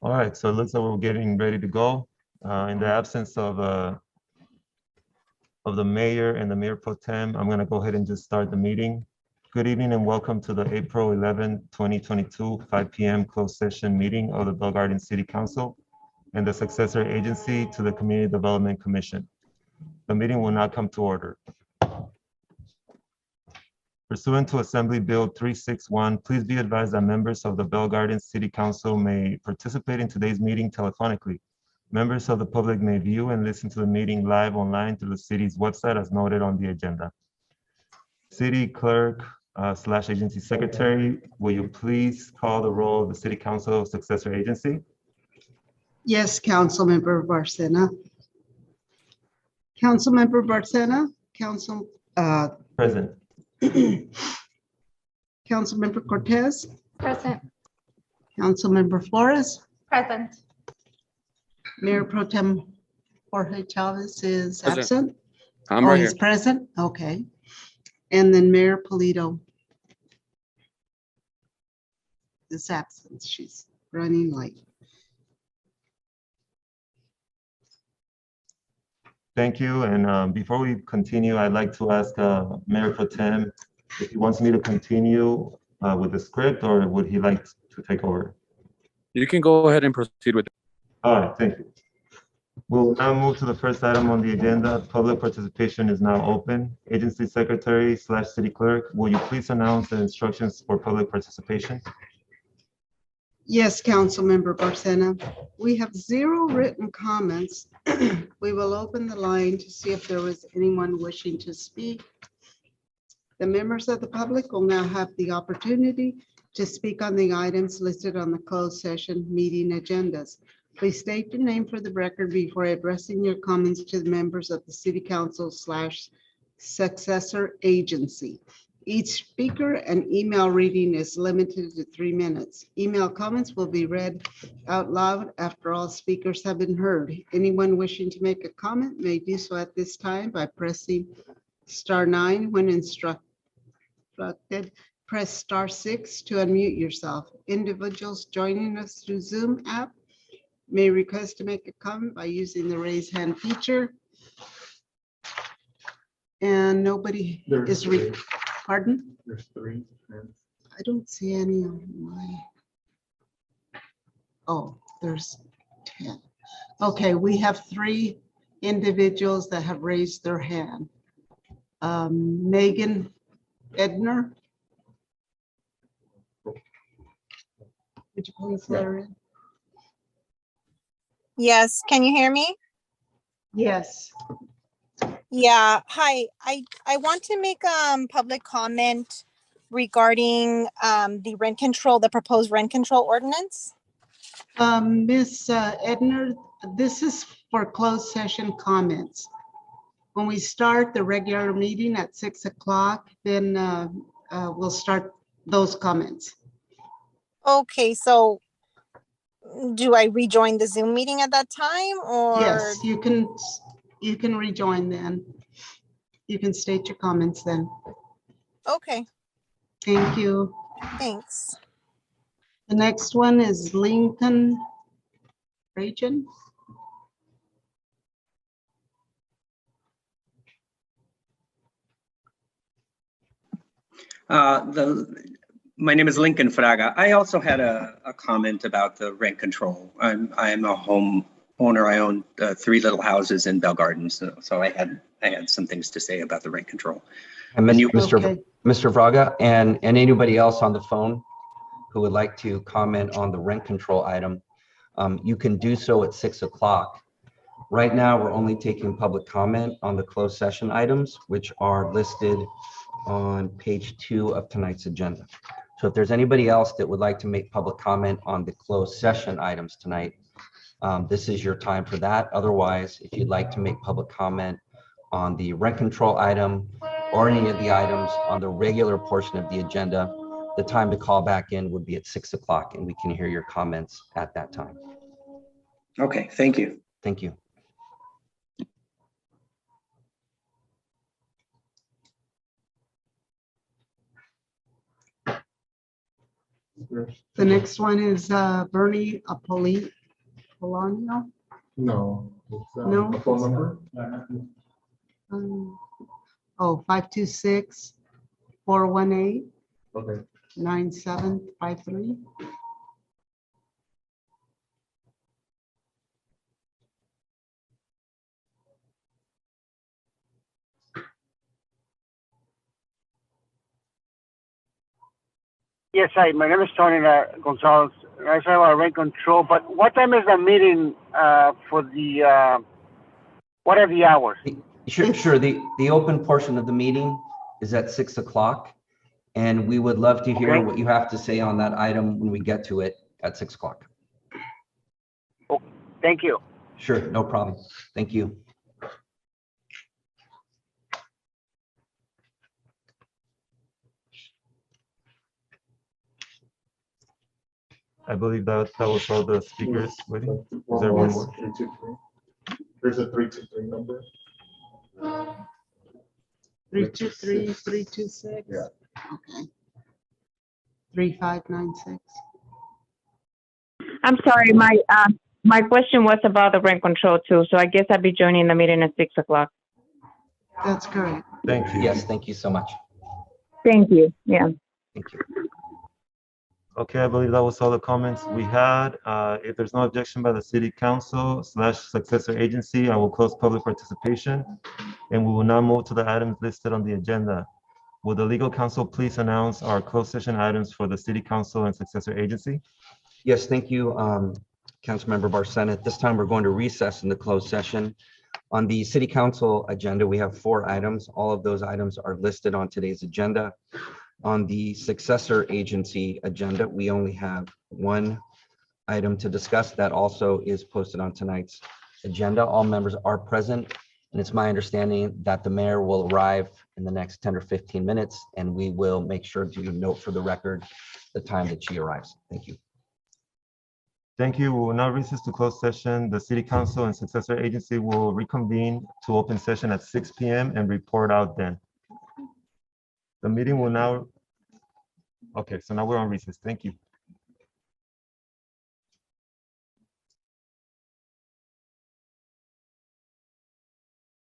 All right, so it looks like we're getting ready to go. In the absence of the mayor and the mayor pro tem, I'm gonna go ahead and just start the meeting. Good evening and welcome to the April 11, 2022, 5 p.m. closed session meeting of the Bell Garden City Council and the successor agency to the Community Development Commission. The meeting will now come to order. Pursuant to Assembly Bill 361, please be advised that members of the Bell Garden City Council may participate in today's meeting telephonically. Members of the public may view and listen to the meeting live online through the city's website as noted on the agenda. City Clerk / Agency Secretary, will you please call the roll of the City Council Successor Agency? Yes, Councilmember Barcena. Councilmember Barcena, Present. Councilmember Cortez, Present. Councilmember Flores, Present. Mayor Pro Tem Jorge Chavez is Present. absent. I'm Oh, right he's here. present, okay. And then Mayor Polito is absent. She's running late. Thank you. And before we continue, I'd like to ask Mayor Pro Tem if he wants me to continue with the script or would he like to take over? You can go ahead and proceed with it. All right, thank you. We'll now move to the first item on the agenda. Public participation is now open. Agency Secretary / City Clerk, will you please announce the instructions for public participation? Yes, Councilmember Barcena. We have 0 written comments. We will open the line to see if there was anyone wishing to speak. The members of the public will now have the opportunity to speak on the items listed on the closed session meeting agendas. Please state your name for the record before addressing your comments to the members of the City Council / Successor Agency. Each speaker and email reading is limited to 3 minutes. Email comments will be read out loud after all speakers have been heard. Anyone wishing to make a comment may do so at this time by pressing *9 when instructed. Press *6 to unmute yourself. Individuals joining us through Zoom app may request to make a comment by using the raise hand feature. And nobody is pardon? There's 3. I don't see any on my. Oh, there's 10. Okay, we have 3 individuals that have raised their hand. Megan Edner. Would you please let her in? Yes, can you hear me? Yes. Yeah, hi. I want to make public comment regarding the proposed rent control ordinance. Miss Edner, this is for closed session comments. When we start the regular meeting at 6 o'clock, then we'll start those comments. Okay, so do I rejoin the Zoom meeting at that time or? Yes, you can rejoin then. You can state your comments then. Okay, Thank you. thanks. The next one is Lincoln Region. My name is Lincoln Fraga. I also had a comment about the rent control. I'm a homeowner. I own 3 little houses in Bell Gardens, so I had some things to say about the rent control. And Okay. Mr. Fraga and anybody else on the phone who would like to comment on the rent control item, you can do so at 6 o'clock. Right now, we're only taking public comment on the closed session items, which are listed on page 2 of tonight's agenda. So if there's anybody else that would like to make public comment on the closed session items tonight, this is your time for that. Otherwise, if you'd like to make public comment on the rent control item or any of the items on the regular portion of the agenda, the time to call back in would be at 6 o'clock and we can hear your comments at that time. Okay, thank you. Thank you. The next one is Bernie Apolonio. No. No? A phone number? Oh, 526-418-9753. Okay. Yes, hi. My name is Tony Gonzalez. I have a rent control, but what time is the meeting for the, what are the hours? Sure. The open portion of the meeting is at 6 o'clock. And we would love to hear Okay. what you have to say on that item when we get to it at 6 o'clock. Oh, thank you. Sure, no problem. Thank you. I believe that was all the speakers waiting. Is there one Yes. more? 323. There's a 323 number. 323-326. Yeah. Okay. 3596. I'm sorry, my question was about the rent control too, so I guess I'll be joining the meeting at 6 o'clock. That's correct. Thank you. Yes, thank you so much. Thank you, yeah. Thank you. Okay, I believe that was all the comments we had. If there's no objection by the city council / successor agency, I will close public participation. And we will now move to the items listed on the agenda. Will the legal counsel please announce our closed session items for the city council and successor agency? Yes, thank you, Councilmember Barcena. At this time, we're going to recess in the closed session. On the city council agenda, we have 4 items. All of those items are listed on today's agenda. On the successor agency agenda, we only have 1 item to discuss that also is posted on tonight's agenda. All members are present, and it's my understanding that the mayor will arrive in the next 10 or 15 minutes, and we will make sure to note for the record the time that she arrives. Thank you. Thank you. We will now recess to closed session. The city council and successor agency will reconvene to open session at 6 p.m. and report out then. The meeting will now, okay, so now we're on recess. Thank you.